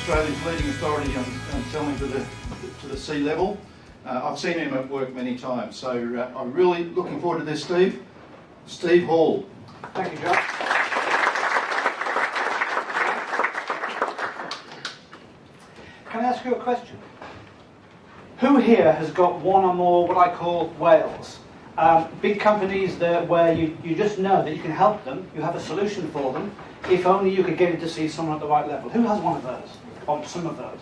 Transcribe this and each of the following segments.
Australia's leading authority on selling to the C-level. I've seen him at work many times, so I'm really looking forward to this, Steve. Steve Hall. Thank you, John. Can I ask you a question? Who here has got one or more what I call whales? Big companies where you just know that you can help them, you have a solution for them, if only you could get in to see someone at the right level. Who has one of those? Or some of those?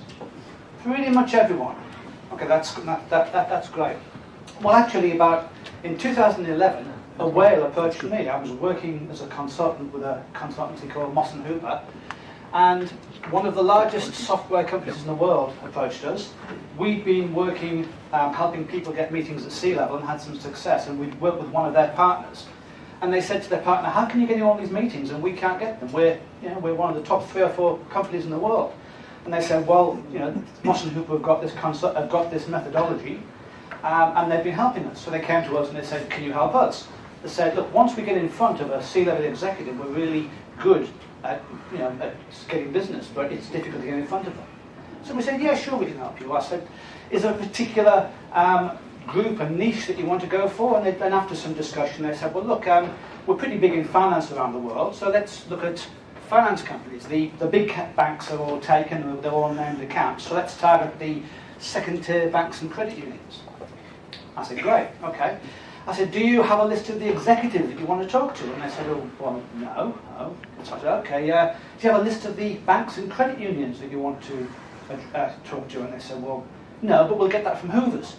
Pretty much everyone. Okay, that's great. Well, actually, in 2011, a whale approached me. I was working as a consultant with a consultancy called Moss & Hoover, and one of the largest software companies in the world approached us. We'd been working, helping people get meetings at C-level and had some success, and we'd worked with one of their partners. And they said to their partner, how can you get in all these meetings and we can't get them? We're one of the top 3 or 4 companies in the world. And they said, well, Moss & Hoover have got this methodology, and they've been helping us. So they came to us and they said, can you help us? They said, look, once we get in front of a C-level executive, we're really good at getting business, but it's difficult to get in front of them. So we said, yeah, sure, we can help you. I said, is there a particular group, a niche that you want to go for? And then after some discussion, they said, well, look, we're pretty big in finance around the world, so let's look at finance companies. The big banks are all taken, they're all named accounts, so let's target the second-tier banks and credit unions. I said, great, okay. I said, do you have a list of the executives that you want to talk to? And they said, oh, well, no. So I said, okay, do you have a list of the banks and credit unions that you want to talk to? And they said, well, no, but we'll get that from Hoover's.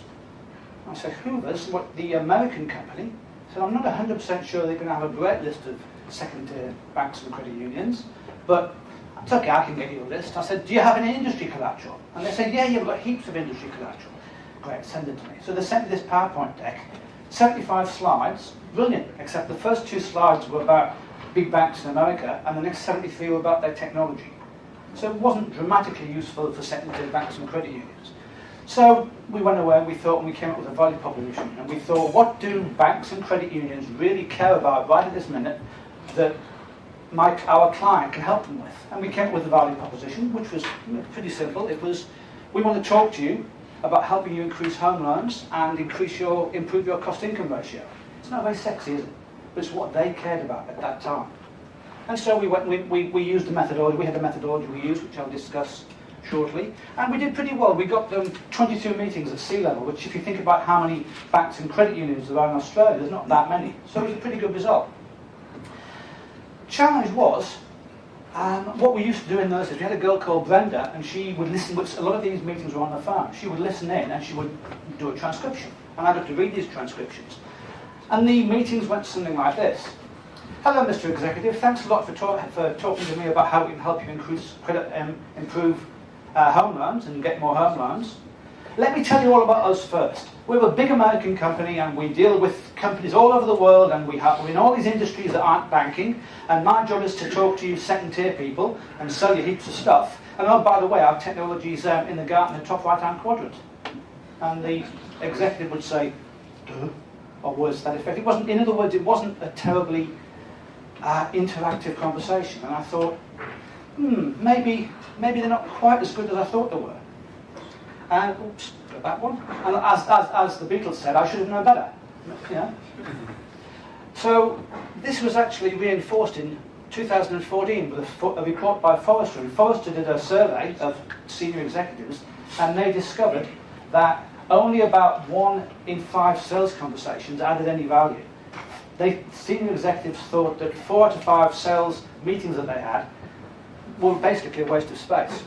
I said, Hoover's? What, the American company? I said, I'm not 100% sure they're going to have a great list of second-tier banks and credit unions, but it's okay, I can get you a list. I said, do you have any industry collateral? And they said, yeah, you've got heaps of industry collateral. Great, send it to me. So they sent me this PowerPoint deck, 75 slides, brilliant, except the first 2 slides were about big banks in America, and the next 73 were about their technology. So it wasn't dramatically useful for second-tier banks and credit unions. So we went away and we thought, and we came up with a value proposition, and we thought, what do banks and credit unions really care about right at this minute that our client can help them with? And we came up with a value proposition, which was pretty simple. It was, we want to talk to you about helping you increase home loans and improve your cost-income ratio. It's not very sexy, is it? But it's what they cared about at that time. And so we used the methodology. We had a methodology we used, which I'll discuss shortly, and we did pretty well. We got them 22 meetings at C-level, which, if you think about how many banks and credit unions there are in Australia, there's not that many. So it was a pretty good result. Challenge was, what we used to do in those days, we had a girl called Brenda, and she would listen. A lot of these meetings were on the phone. She would listen in, and she would do a transcription, and I'd have to read these transcriptions. And the meetings went something like this. Hello, Mr. Executive. Thanks a lot for talking to me about how we can help you improve home loans and get more home loans. Let me tell you all about us first. We're a big American company, and we deal with companies all over the world, and we're in all these industries that aren't banking, and my job is to talk to you second-tier people and sell you heaps of stuff. And oh, by the way, our technology's in the top right-hand quadrant. And the executive would say, duh, or words to that effect. It wasn't, in other words, it wasn't a terribly interactive conversation. And I thought, maybe they're not quite as good as I thought they were. And oops, got that one. And as the Beatles said, I should have known better. So this was actually reinforced in 2014 with a report by Forrester. And Forrester did a survey of senior executives, and they discovered that only about 1 in 5 sales conversations added any value. Senior executives thought that 4 out of 5 sales meetings that they had were basically a waste of space.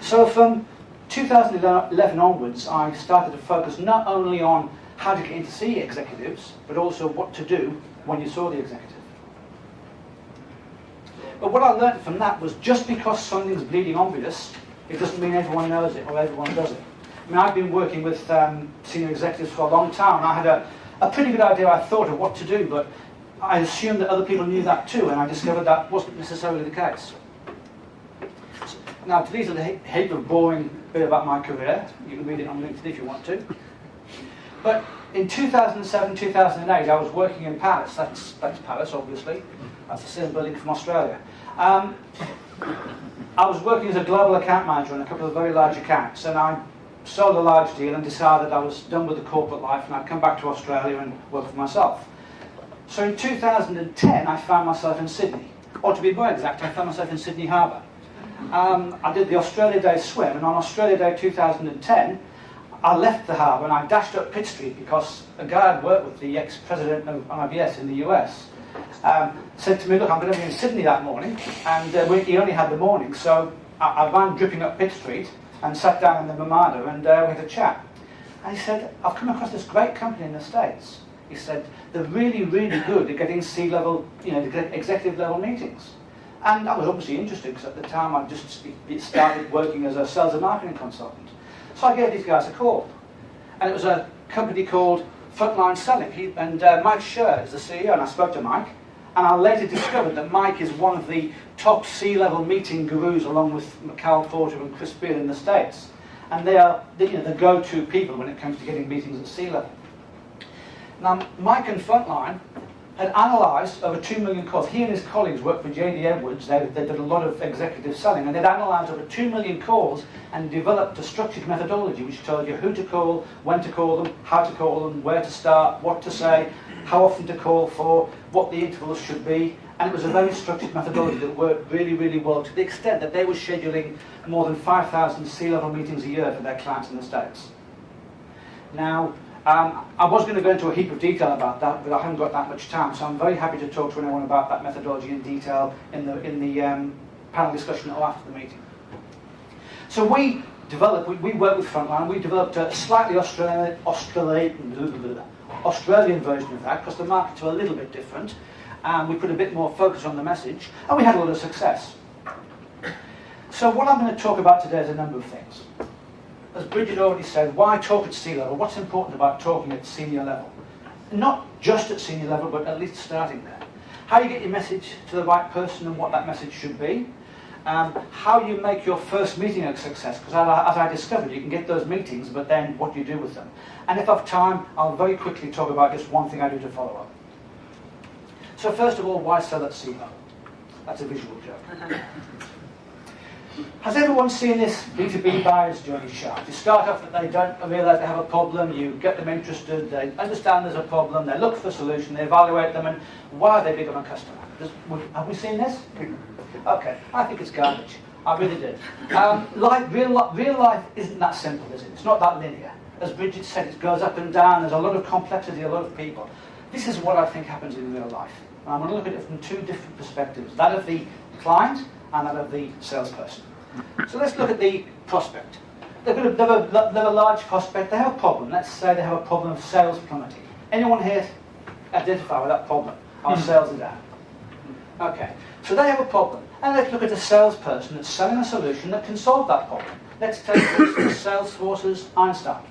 So from 2011 onwards, I started to focus not only on how to get in to see executives, but also what to do when you saw the executive. But what I learned from that was, just because something's bleeding obvious, it doesn't mean everyone knows it or everyone does it. I mean, I've been working with senior executives for a long time, and I had a pretty good idea, I thought, of what to do, but I assumed that other people knew that too, and I discovered that wasn't necessarily the case. Now, these are the heap of boring bit about my career. You can read it on LinkedIn if you want to. But in 2007, 2008, I was working in Paris. That's Paris, obviously. That's the same building from Australia. I I was working as a global account manager on a couple of very large accounts, and I sold a large deal and decided I was done with the corporate life and I'd come back to Australia and work for myself. So in 2010 I found myself in Sydney, or to be more exact, I found myself in Sydney Harbour. I did the Australia Day swim, and on Australia Day 2010 I left the harbour and I dashed up Pitt Street because a guy I'd worked with, the ex-president of IBS in the US, said to me, look, I'm going to be in Sydney that morning, and he only had the morning, so I ran dripping up Pitt Street and sat down in the Mamada and we had a chat. And he said, I've come across this great company in the States. He said, they're really, really good at getting C-level, executive level meetings. And I was obviously interested because at the time I'd just started working as a sales and marketing consultant. So I gave these guys a call. And it was a company called Frontline Selling. Mike Scher is the CEO, and I spoke to Mike. And I later discovered that Mike is one of the top C-level meeting gurus, along with Cal Porter and Chris Beard in the States. And they are the go-to people when it comes to getting meetings at C-level. Now, Mike and Frontline had analysed over 2 million calls. He and his colleagues worked for J.D. Edwards. They did a lot of executive selling, and they'd analysed over 2 million calls and developed a structured methodology which told you who to call, when to call them, how to call them, where to start, what to say, how often to call for, what the intervals should be. And it was a very structured methodology that worked really, really well, to the extent that they were scheduling more than 5,000 C-level meetings a year for their clients in the States. Panel. I was going to go into a heap of detail about that, but I haven't got that much time, so I'm very happy to talk to anyone about that methodology in detail in the panel discussion or after the meeting. So we work with Frontline. We developed a slightly Australian version of that because the markets were a little bit different. We put a bit more focus on the message, and we had a lot of success. So what I'm going to talk about today is a number of things. As Bridget already said, why talk at C-level? What's important about talking at senior level? Not just at senior level, but at least starting there. How you get your message to the right person and what that message should be. How you make your first meeting a success, because as I discovered, you can get those meetings, but then what do you do with them? And if I have time, I'll very quickly talk about just one thing I do to follow up. So first of all, why sell at C-level? That's a visual joke. Has everyone seen this B2B buyer's journey chart? You start off that they don't realise they have a problem, you get them interested, they understand there's a problem, they look for a solution, they evaluate them, and why are they big on a customer? Have we seen this? Okay, I think it's garbage. I really did. Real life isn't that simple, is it? It's not that linear. As Bridget said, it goes up and down, there's a lot of complexity, a lot of people. This is what I think happens in real life. And I'm going to look at it from two different perspectives, that of the client and that of the salesperson. So let's look at the prospect. They're a large prospect, they have a problem. Let's say they have a problem of sales plummeting. Anyone here identify with that problem? Our sales are down. Okay, so they have a problem. And let's look at a salesperson that's selling a solution that can solve that problem. Let's take Salesforce's Einstein.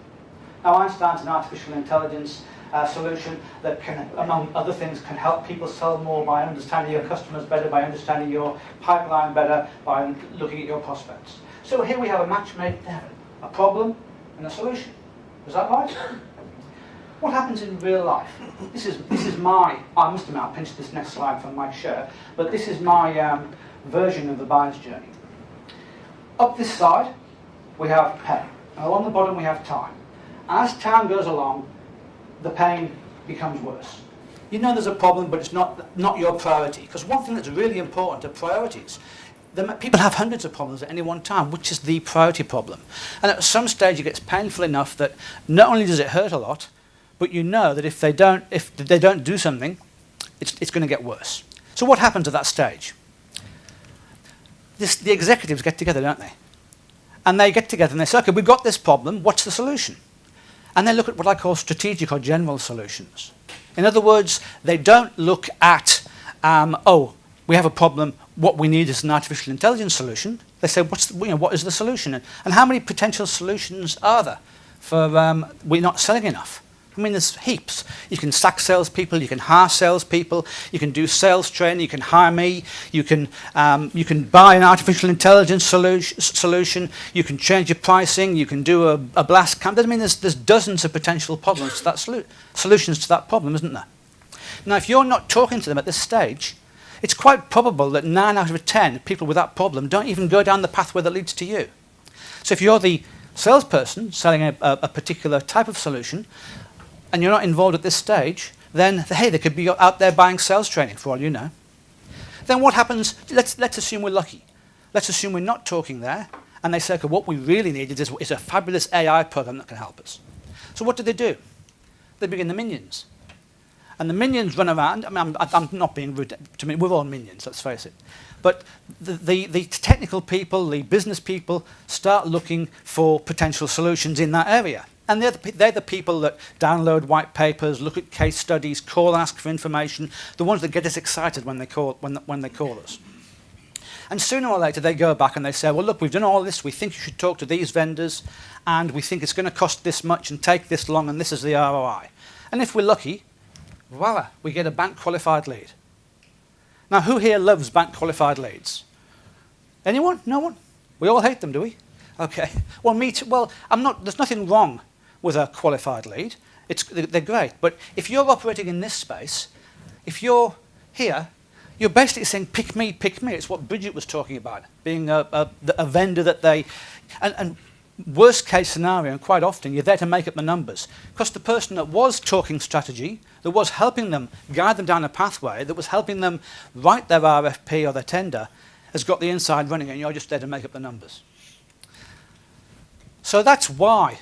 Now Einstein's an artificial intelligence solution that can, among other things, can help people sell more by understanding your customers better, by understanding your pipeline better, by looking at your prospects. So here we have a match made in heaven, a problem and a solution. Is that right? What happens in real life? This is my, I must admit, I'll pinch this next slide from Mike Scher, but this is my version of the buyer's journey. Up this side, we have pain. And along the bottom, we have time. As time goes along, the pain becomes worse. You know there's a problem, but it's not your priority. Because one thing that's really important are priorities. People have hundreds of problems at any one time, which is the priority problem. And at some stage it gets painful enough that not only does it hurt a lot, but you know that if they don't do something, it's going to get worse. So what happens at that stage? The executives get together, don't they? And they get together and they say, okay, we've got this problem, what's the solution? And they look at what I call strategic or general solutions. In other words, they don't look at, we have a problem, what we need is an artificial intelligence solution. They say, what is the solution? And how many potential solutions are there for we're not selling enough? I mean, there's heaps. You can sack salespeople, you can hire salespeople, you can do sales training, you can hire me, you can buy an artificial intelligence solution, you can change your pricing, you can do a blast campaign. I mean, there's dozens of potential problems to that solutions to that problem, isn't there? Now, if you're not talking to them at this stage, it's quite probable that 9 out of 10 people with that problem don't even go down the pathway that leads to you. So if you're the salesperson selling a particular type of solution and you're not involved at this stage, then, hey, they could be out there buying sales training for all you know. Then what happens? Let's assume we're lucky. Let's assume we're not talking there, and they say, okay, what we really need is a fabulous AI program that can help us. So what do? They bring in the minions. And the minions run around. I mean, I'm not being rude to me. We're all minions, let's face it. But the technical people, the business people, start looking for potential solutions in that area. And they're the people that download white papers, look at case studies, call, ask for information, the ones that get us excited when they call us. And sooner or later, they go back and they say, well, look, we've done all this. We think you should talk to these vendors, and we think it's going to cost this much and take this long, and this is the ROI. And if we're lucky, voila, we get a bank-qualified lead. Now, who here loves bank-qualified leads? Anyone? No one? We all hate them, do we? Okay. Well, me too. Well, there's nothing wrong with a qualified lead. They're great. But if you're operating in this space, if you're here, you're basically saying, pick me, pick me. It's what Bridget was talking about, being a vendor that they... And worst case scenario, and quite often, you're there to make up the numbers. Because the person that was talking strategy, that was helping them guide them down a pathway, that was helping them write their RFP or their tender, has got the inside running, and you're just there to make up the numbers. So that's why,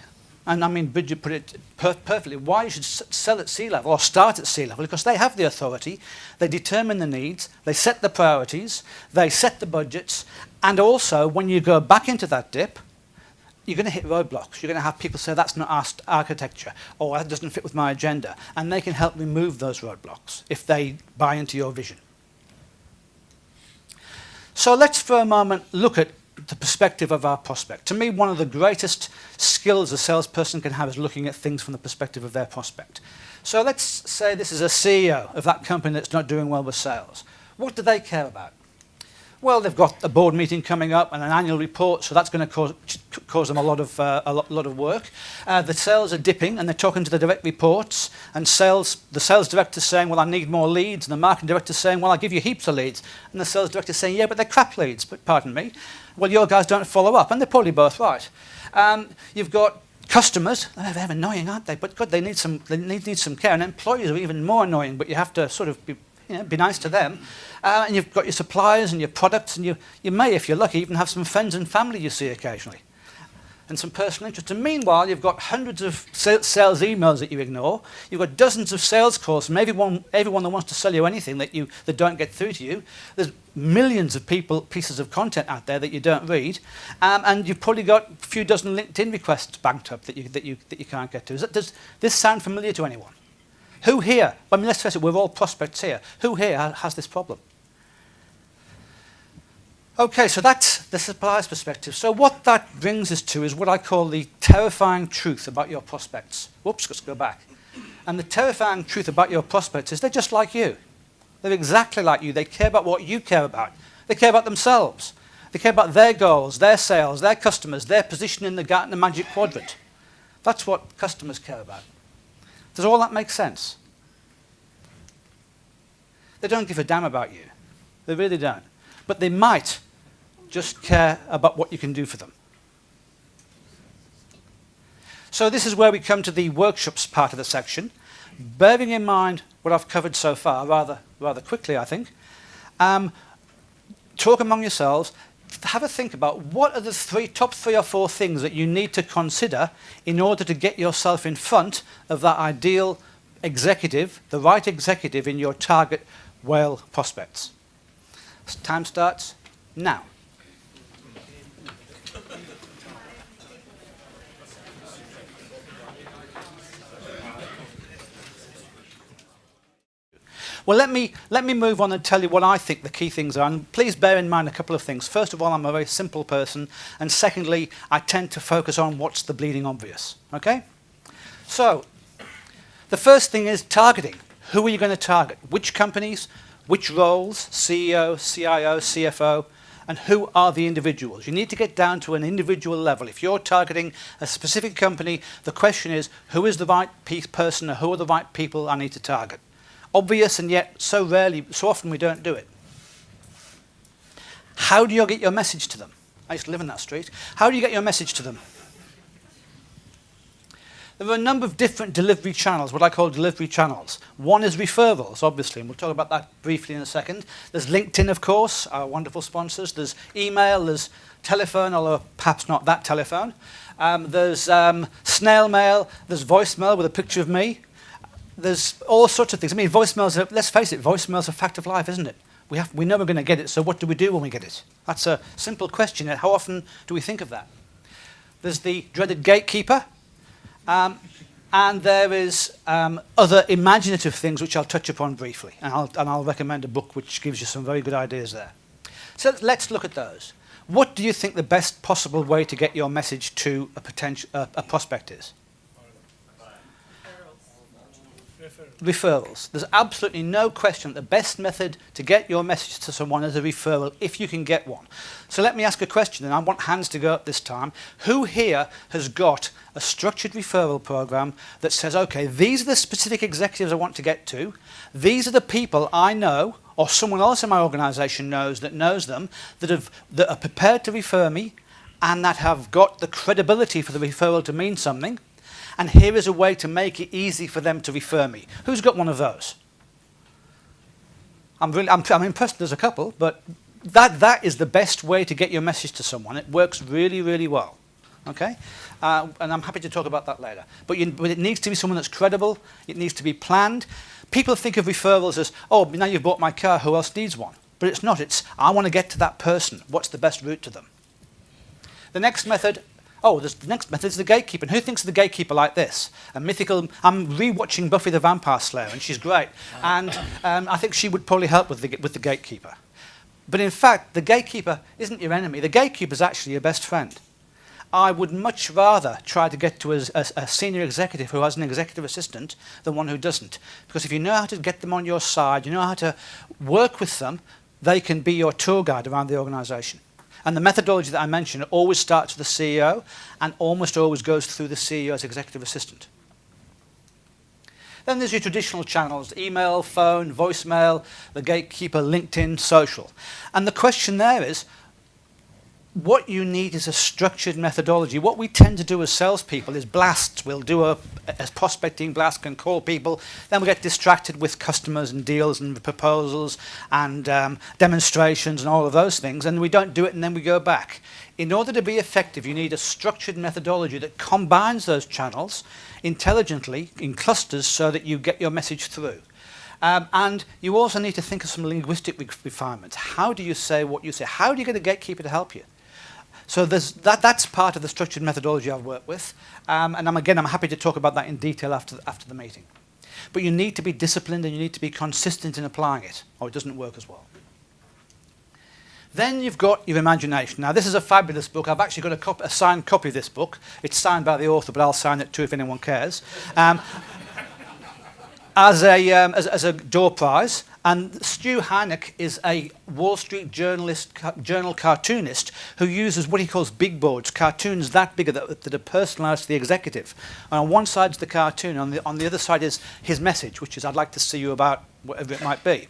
and I mean, Bridget put it perfectly, why you should sell at C-level or start at C-level, because they have the authority, they determine the needs, they set the priorities, they set the budgets, and also when you go back into that dip, you're going to hit roadblocks. You're going to have people say, that's not our architecture, or that doesn't fit with my agenda, and they can help remove those roadblocks if they buy into your vision. So let's for a moment look at the perspective of our prospect. To me, one of the greatest skills a salesperson can have is looking at things from the perspective of their prospect. So let's say this is a CEO of that company that's not doing well with sales. What do they care about? Well, they've got a board meeting coming up and an annual report, so that's going to cause them a lot of work. The sales are dipping, and they're talking to the direct reports, and the sales director's saying, well, I need more leads, and the marketing director's saying, well, I'll give you heaps of leads, and the sales director's saying, yeah, but they're crap leads, but pardon me. Well, your guys don't follow up, and they're probably both right. You've got customers, they're annoying, aren't they? But God, they need some care, and employees are even more annoying, but you have to sort of be nice to them. And you've got your suppliers and your products, and you may, if you're lucky, even have some friends and family you see occasionally, and some personal interest. And meanwhile, you've got hundreds of sales emails that you ignore. You've got dozens of sales calls from everyone that wants to sell you anything that don't get through to you. There's millions of pieces of content out there that you don't read, and you've probably got a few dozen LinkedIn requests banked up that you can't get to. Does this sound familiar to anyone? Who here, I mean, let's face it, we're all prospects here. Who here has this problem? Okay, so that's the supplier's perspective. So what that brings us to is what I call the terrifying truth about your prospects. Whoops, let's go back. And the terrifying truth about your prospects is they're just like you. They're exactly like you. They care about what you care about. They care about themselves. They care about their goals, their sales, their customers, their position in the Gartner Magic Quadrant. That's what customers care about. Does all that make sense? They don't give a damn about you. They really don't. But they might just care about what you can do for them. So this is where we come to the workshops part of the section. Bearing in mind what I've covered so far, rather quickly, I think, talk among yourselves, have a think about what are the top three or four things that you need to consider in order to get yourself in front of that ideal executive, the right executive in your target whale prospects. Time starts now. Well, let me move on and tell you what I think the key things are. And please bear in mind a couple of things. First of all, I'm a very simple person. And secondly, I tend to focus on what's the bleeding obvious. Okay? So, the first thing is targeting. Who are you going to target? Which companies? Which roles? CEO, CIO, CFO? And who are the individuals? You need to get down to an individual level. If you're targeting a specific company, the question is, who is the right person, or who are the right people I need to target? Obvious, and yet so often we don't do it. How do you get your message to them? I used to live in that street. How do you get your message to them? There are a number of different delivery channels, what I call delivery channels. One is referrals, obviously, and we'll talk about that briefly in a second. There's LinkedIn, of course, our wonderful sponsors. There's email, there's telephone, although perhaps not that telephone. There's snail mail, there's voicemail with a picture of me. There's all sorts of things. I mean, voicemails are, let's face it, voicemail's a fact of life, isn't it? We know we're going to get it, so what do we do when we get it? That's a simple question. How often do we think of that? There's the dreaded gatekeeper. And there is other imaginative things which I'll touch upon briefly, and I'll recommend a book which gives you some very good ideas there. So let's look at those. What do you think the best possible way to get your message to a prospect is? Referrals. There's absolutely no question that the best method to get your message to someone is a referral, if you can get one. So let me ask a question, and I want hands to go up this time. Who here has got a structured referral program that says, okay, these are the specific executives I want to get to, these are the people I know, or someone else in my organization knows that knows them, that are prepared to refer me, and that have got the credibility for the referral to mean something, and here is a way to make it easy for them to refer me. Who's got one of those? I'm impressed there's a couple, but that is the best way to get your message to someone. It works really, really well. Okay? And I'm happy to talk about that later. But it needs to be someone that's credible. It needs to be planned. People think of referrals as, oh, now you've bought my car, who else needs one? But it's not. It's, I want to get to that person. What's the best route to them? The next method... the next method is the gatekeeper. And who thinks of the gatekeeper like this? A mythical... I'm re-watching Buffy the Vampire Slayer, and she's great. And I think she would probably help with the gatekeeper. But in fact, the gatekeeper isn't your enemy. The gatekeeper is actually your best friend. I would much rather try to get to a senior executive who has an executive assistant than one who doesn't. Because if you know how to get them on your side, you know how to work with them, they can be your tour guide around the organization. And the methodology that I mentioned always starts with the CEO and almost always goes through the CEO's executive assistant. Then there's your traditional channels, email, phone, voicemail, the gatekeeper, LinkedIn, social. And the question there is, what you need is a structured methodology. What we tend to do as salespeople is blasts. We'll do a prospecting blast and call people. Then we get distracted with customers and deals and proposals and demonstrations and all of those things, and we don't do it and then we go back. In order to be effective, you need a structured methodology that combines those channels intelligently in clusters so that you get your message through. And you also need to think of some linguistic refinements. How do you say what you say? How do you get a gatekeeper to help you? So that's part of the structured methodology I've worked with. And I'm happy to talk about that in detail after the meeting. But you need to be disciplined and you need to be consistent in applying it, or it doesn't work as well. Then you've got your imagination. Now, this is a fabulous book. I've actually got a signed copy of this book. It's signed by the author, but I'll sign it too if anyone cares. As a door prize. And Stu Hynek is a Wall Street Journal cartoonist who uses what he calls big boards, cartoons that big that are personalized to the executive. And on one side is the cartoon, on the other side is his message, which is, I'd like to see you about whatever it might be.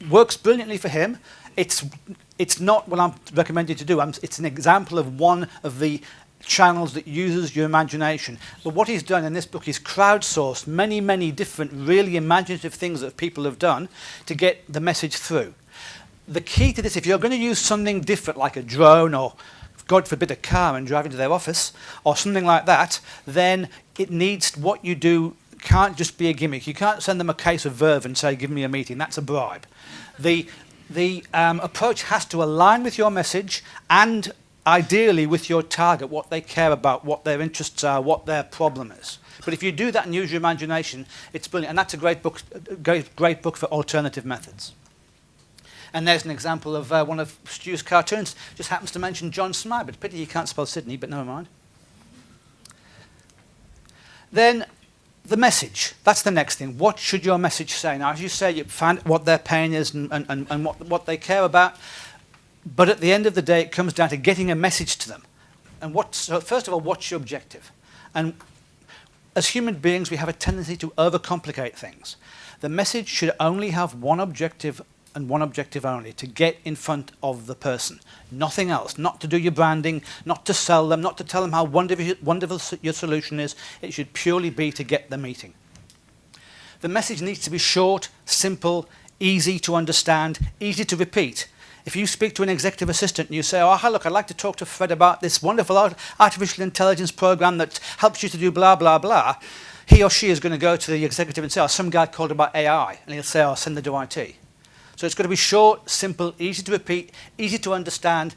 Works brilliantly for him. It's not what I'm recommending to do. It's an example of one of the channels that uses your imagination. But what he's done in this book is crowdsourced many, many different really imaginative things that people have done to get the message through. The key to this, if you're going to use something different like a drone or, God forbid, a car and drive into their office or something like that, then it needs, what you do can't just be a gimmick. You can't send them a case of Verve and say, give me a meeting. That's a bribe. The approach has to align with your message and ideally with your target, what they care about, what their interests are, what their problem is. But if you do that and use your imagination, it's brilliant. And that's a great book for alternative methods. And there's an example of one of Stu's cartoons. Just happens to mention John Smythe, but pity you can't spell Sydney, but never mind. Then the message. That's the next thing. What should your message say? Now, as you say, you find what their pain is and what they care about. But at the end of the day, it comes down to getting a message to them. And so first of all, what's your objective? And as human beings, we have a tendency to overcomplicate things. The message should only have one objective and one objective only, to get in front of the person. Nothing else. Not to do your branding, not to sell them, not to tell them how wonderful your solution is. It should purely be to get the meeting. The message needs to be short, simple, easy to understand, easy to repeat. If you speak to an executive assistant and you say, oh, look, I'd like to talk to Fred about this wonderful artificial intelligence program that helps you to do blah, blah, blah, he or she is going to go to the executive and say, oh, some guy called about AI, and he'll say, oh, send it to IT. So it's got to be short, simple, easy to repeat, easy to understand.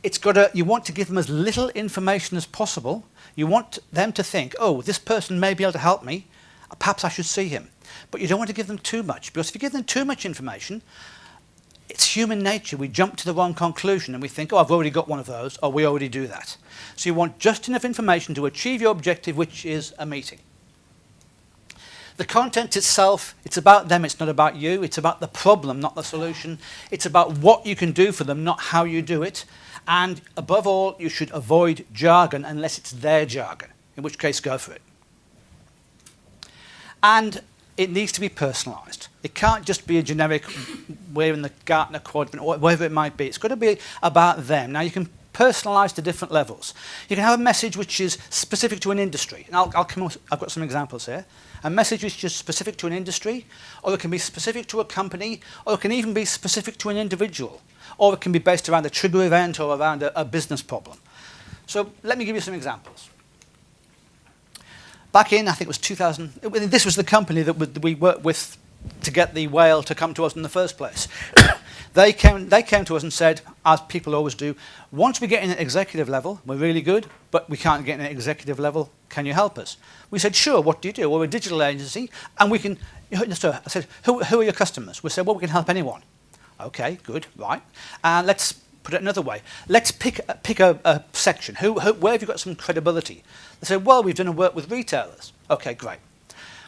You want to give them as little information as possible. You want them to think, oh, this person may be able to help me. Perhaps I should see him. But you don't want to give them too much, because if you give them too much information, it's human nature. We jump to the wrong conclusion and we think, oh, I've already got one of those, or we already do that. So you want just enough information to achieve your objective, which is a meeting. The content itself, it's about them, it's not about you. It's about the problem, not the solution. It's about what you can do for them, not how you do it. And above all, you should avoid jargon unless it's their jargon, in which case go for it. And it needs to be personalised. It can't just be a generic, we're in the Gartner quadrant, or whatever it might be. It's got to be about them. Now, you can personalise to different levels. You can have a message which is specific to an industry. And I've got some examples here. A message which is specific to an industry, or it can be specific to a company, or it can even be specific to an individual, or it can be based around a trigger event or around a business problem. So let me give you some examples. Back in, I think it was 2000, this was the company that we worked with to get the whale to come to us in the first place. They came to us and said, as people always do, once we get in at executive level, we're really good, but we can't get in at executive level. Can you help us? We said, sure, what do you do? Well, we're a digital agency, and we can... So I said, who are your customers? We said, well, we can help anyone. Okay, good, right. And let's put it another way. Let's pick a section. Where have you got some credibility? They said, well, we've done work with retailers. Okay, great.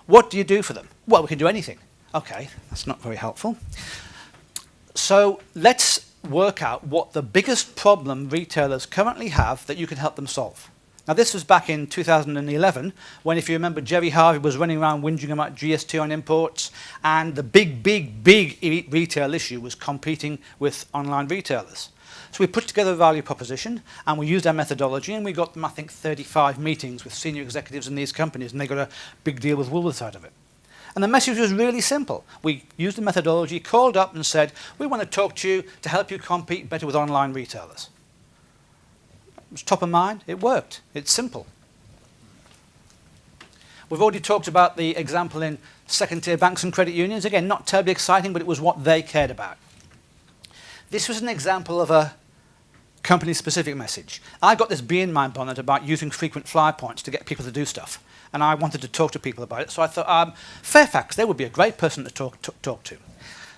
What do you do for them? Well, we can do anything. Okay, that's not very helpful. So let's work out what the biggest problem retailers currently have that you can help them solve. Now, this was back in 2011, when, if you remember, Jerry Harvey was running around whinging about GST on imports, and the big retail issue was competing with online retailers. So we put together a value proposition, and we used our methodology, and we got them, I think, 35 meetings with senior executives in these companies, and they got a big deal with Woolworths out of it. And the message was really simple. We used the methodology, called up and said, we want to talk to you to help you compete better with online retailers. It was top of mind. It worked. It's simple. We've already talked about the example in second-tier banks and credit unions. Again, not terribly exciting, but it was what they cared about. This was an example of a company-specific message. I got this bee in my bonnet about using frequent flyer points to get people to do stuff. And I wanted to talk to people about it. So I thought, Fairfax, they would be a great person to talk to.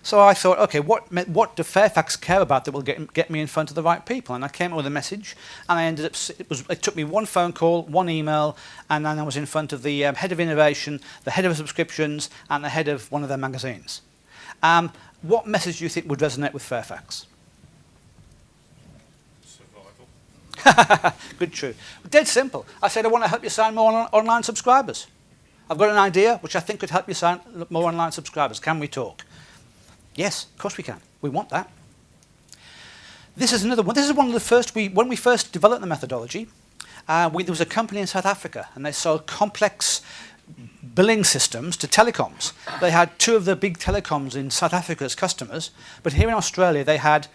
So I thought, okay, what do Fairfax care about that will get me in front of the right people? And I came up with a message, and I ended up, it took me one phone call, one email, and then I was in front of the head of innovation, the head of subscriptions, and the head of one of their magazines. What message do you think would resonate with Fairfax? Good, true. Dead simple. I said, I want to help you sign more online subscribers. I've got an idea which I think could help you sign more online subscribers. Can we talk? Yes, of course we can. We want that. This is another one. This is one of the first, when we first developed the methodology, there was a company in South Africa, and they sold complex billing systems to telecoms. They had two of the big telecoms in South Africa as customers, but here in Australia they had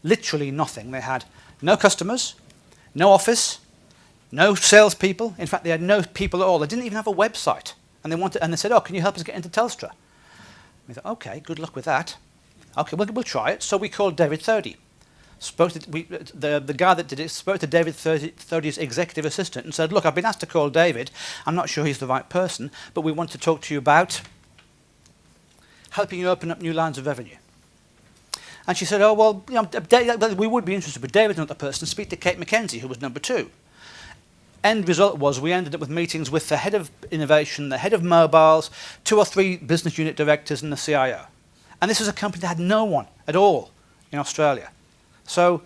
literally nothing. They had no customers, no office, no salespeople. In fact, they had no people at all. They didn't even have a website. And they said, oh, can you help us get into Telstra? We thought, okay, good luck with that. Okay, we'll try it. So we called David Thurdy. The guy that did it spoke to David Thurdy's executive assistant and said, look, I've been asked to call David. I'm not sure he's the right person, but we want to talk to you about helping you open up new lines of revenue. And she said, oh, well, we would be interested, but David's not the person. Speak to Kate McKenzie, who was number 2. End result was we ended up with meetings with the head of innovation, the head of mobiles, 2 or 3 business unit directors, and the CIO. And this was a company that had no one at all in Australia. So,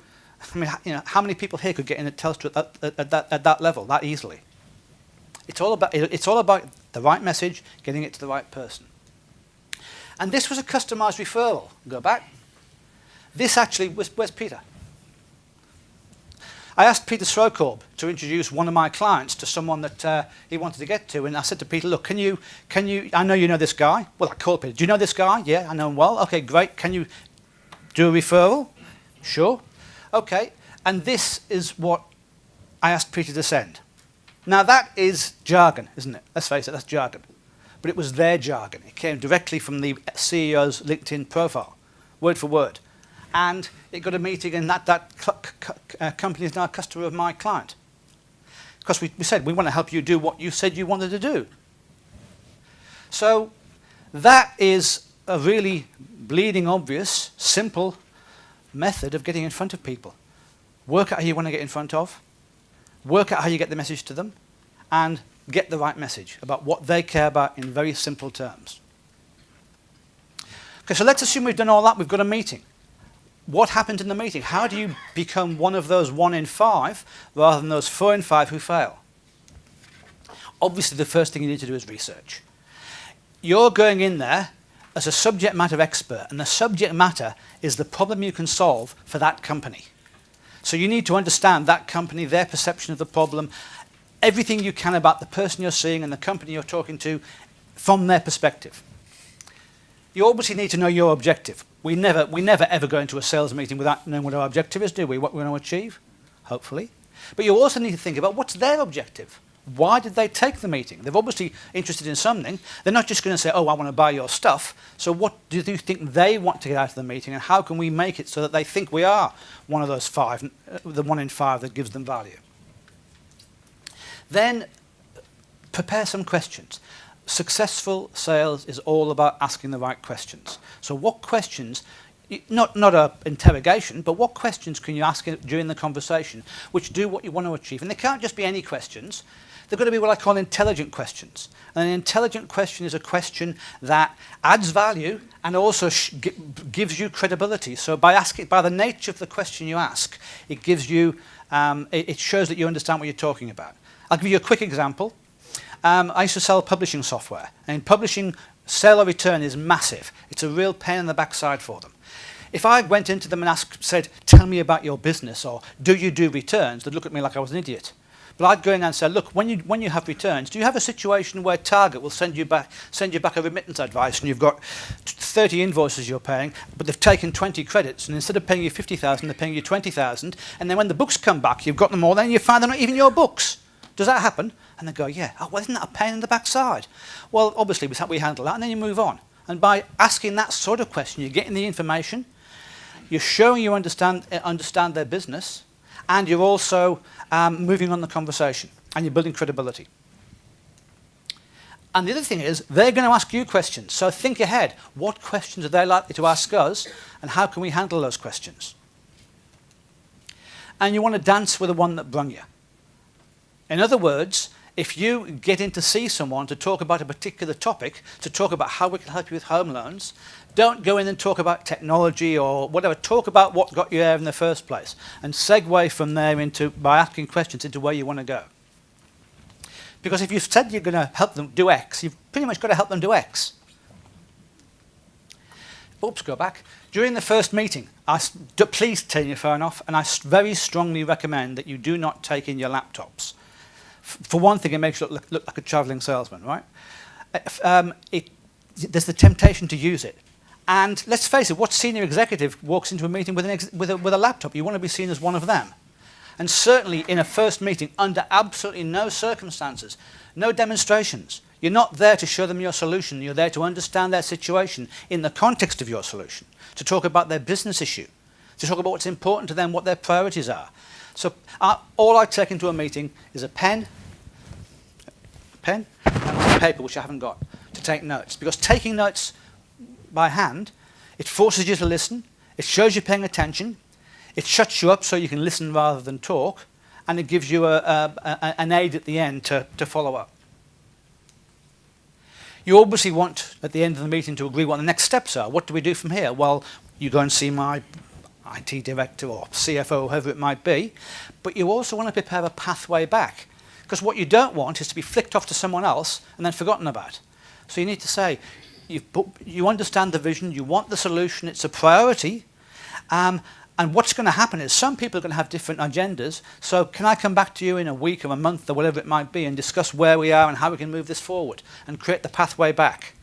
I mean, how many people here could get in at Telstra at that level, that easily? It's all about the right message, getting it to the right person. And this was a customized referral. Go back. This actually, where's Peter? I asked Peter Srokorb to introduce one of my clients to someone that he wanted to get to, and I said to Peter, look, can you, I know you know this guy. Well, I called Peter, do you know this guy? Yeah, I know him well. Okay, great. Can you do a referral? Sure. Okay, and this is what I asked Peter to send. Now that is jargon, isn't it? Let's face it, that's jargon. But it was their jargon. It came directly from the CEO's LinkedIn profile, word for word. And it got a meeting, and that company is now a customer of my client. Because we said, we want to help you do what you said you wanted to do. So that is a really bleeding obvious, simple method of getting in front of people. Work out who you want to get in front of, work out how you get the message to them, and get the right message about what they care about in very simple terms. Okay, so let's assume we've done all that, we've got a meeting. What happened in the meeting? How do you become one of those 1 in 5 rather than those 4 in 5 who fail? Obviously, the first thing you need to do is research. You're going in there as a subject matter expert, and the subject matter is the problem you can solve for that company. So you need to understand that company, their perception of the problem, everything you can about the person you're seeing and the company you're talking to from their perspective. You obviously need to know your objective. We never ever go into a sales meeting without knowing what our objective is, do we? What we want to achieve, hopefully. But you also need to think about what's their objective. Why did they take the meeting? They're obviously interested in something. They're not just going to say, oh, I want to buy your stuff. So what do you think they want to get out of the meeting, and how can we make it so that they think we are one of those 5, the 1 in 5 that gives them value? Then prepare some questions. Successful sales is all about asking the right questions. So what questions, not an interrogation, but what questions can you ask during the conversation which do what you want to achieve? And they can't just be any questions. They've got to be what I call intelligent questions. And an intelligent question is a question that adds value and also gives you credibility. So by the nature of the question you ask, it gives you, it shows that you understand what you're talking about. I'll give you a quick example. I used to sell publishing software, and in publishing, sale or return is massive. It's a real pain in the backside for them. If I went into them and said, tell me about your business, or do you do returns, they'd look at me like I was an idiot. But I'd go in and say, look, when you have returns, do you have a situation where Target will send you back a remittance advice, and you've got 30 invoices you're paying, but they've taken 20 credits, and instead of paying you 50,000, they're paying you 20,000, and then when the books come back, you've got them all, then you find they're not even your books. Does that happen? And they go, yeah. Oh, well, isn't that a pain in the backside? Well, obviously, we handle that, and then you move on. And by asking that sort of question, you're getting the information, you're showing you understand their business, and you're also moving on the conversation, and you're building credibility. And the other thing is, they're going to ask you questions. So think ahead. What questions are they likely to ask us, and how can we handle those questions? And you want to dance with the one that brung you. In other words, if you get in to see someone to talk about a particular topic, to talk about how we can help you with home loans, don't go in and talk about technology or whatever. Talk about what got you there in the first place, and segue from there by asking questions into where you want to go. Because if you've said you're going to help them do X, you've pretty much got to help them do X. Oops, go back. During the first meeting, please turn your phone off, and I very strongly recommend that you do not take in your laptops. For one thing, it makes you look like a traveling salesman, right? There's the temptation to use it. And let's face it, what senior executive walks into a meeting with a laptop? You want to be seen as one of them. And certainly in a first meeting, under absolutely no circumstances, no demonstrations. You're not there to show them your solution. You're there to understand their situation in the context of your solution, to talk about their business issue, to talk about what's important to them, what their priorities are. So all I take into a meeting is a pen and some paper, which I haven't got, to take notes. Because taking notes by hand, it forces you to listen, it shows you're paying attention, it shuts you up so you can listen rather than talk, and it gives you an aid at the end to follow up. You obviously want, at the end of the meeting, to agree what the next steps are. What do we do from here? Well, you go and see my IT director or CFO, whoever it might be, but you also want to prepare a pathway back. Because what you don't want is to be flicked off to someone else and then forgotten about. So you need to say, you understand the vision, you want the solution, it's a priority, And what's going to happen is some people are going to have different agendas. So can I come back to you in a week or a month or whatever it might be and discuss where we are and how we can move this forward and create the pathway back?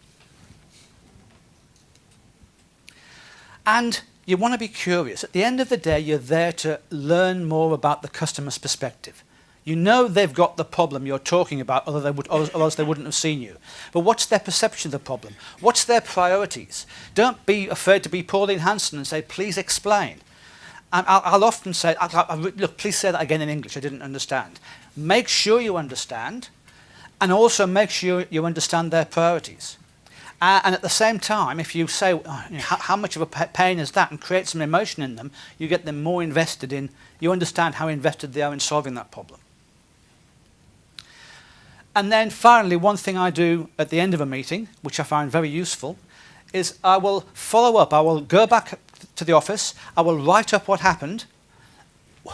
And you want to be curious. At the end of the day, you're there to learn more about the customer's perspective. You know they've got the problem you're talking about, otherwise they wouldn't have seen you. But what's their perception of the problem? What's their priorities? Don't be afraid to be Pauline Hanson and say, please explain. And I'll often say, look, please say that again in English, I didn't understand. Make sure you understand, and also make sure you understand their priorities. And at the same time, if you say, how much of a pain is that, and create some emotion in them, you get them more invested in, you understand how invested they are in solving that problem. And then finally, one thing I do at the end of a meeting, which I find very useful, is I will follow up. I will go back to the office, I will write up what happened,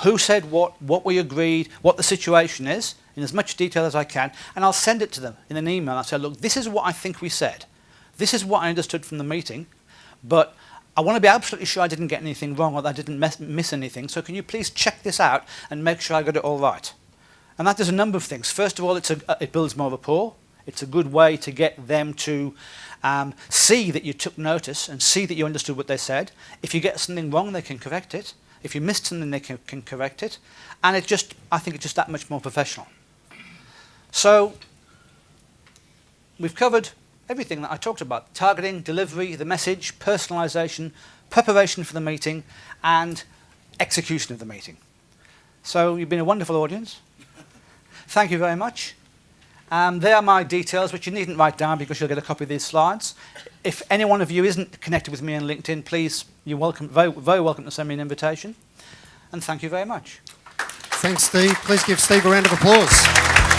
who said what we agreed, what the situation is, in as much detail as I can, and I'll send it to them in an email. I'll say, look, this is what I think we said. This is what I understood from the meeting, but I want to be absolutely sure I didn't get anything wrong or that I didn't miss anything, so can you please check this out and make sure I got it all right? And that does a number of things. First of all, it builds more rapport. It's a good way to get them to see that you took notice and see that you understood what they said. If you get something wrong, they can correct it. If you missed something, they can correct it. And I think it's just that much more professional. So we've covered everything that I talked about: targeting, delivery, the message, personalization, preparation for the meeting, and execution of the meeting. So you've been a wonderful audience. Thank you very much. There are my details, which you needn't write down because you'll get a copy of these slides. If any one of you isn't connected with me on LinkedIn, please, you're welcome, very, very welcome to send me an invitation. And thank you very much. Thanks, Steve. Please give Steve a round of applause.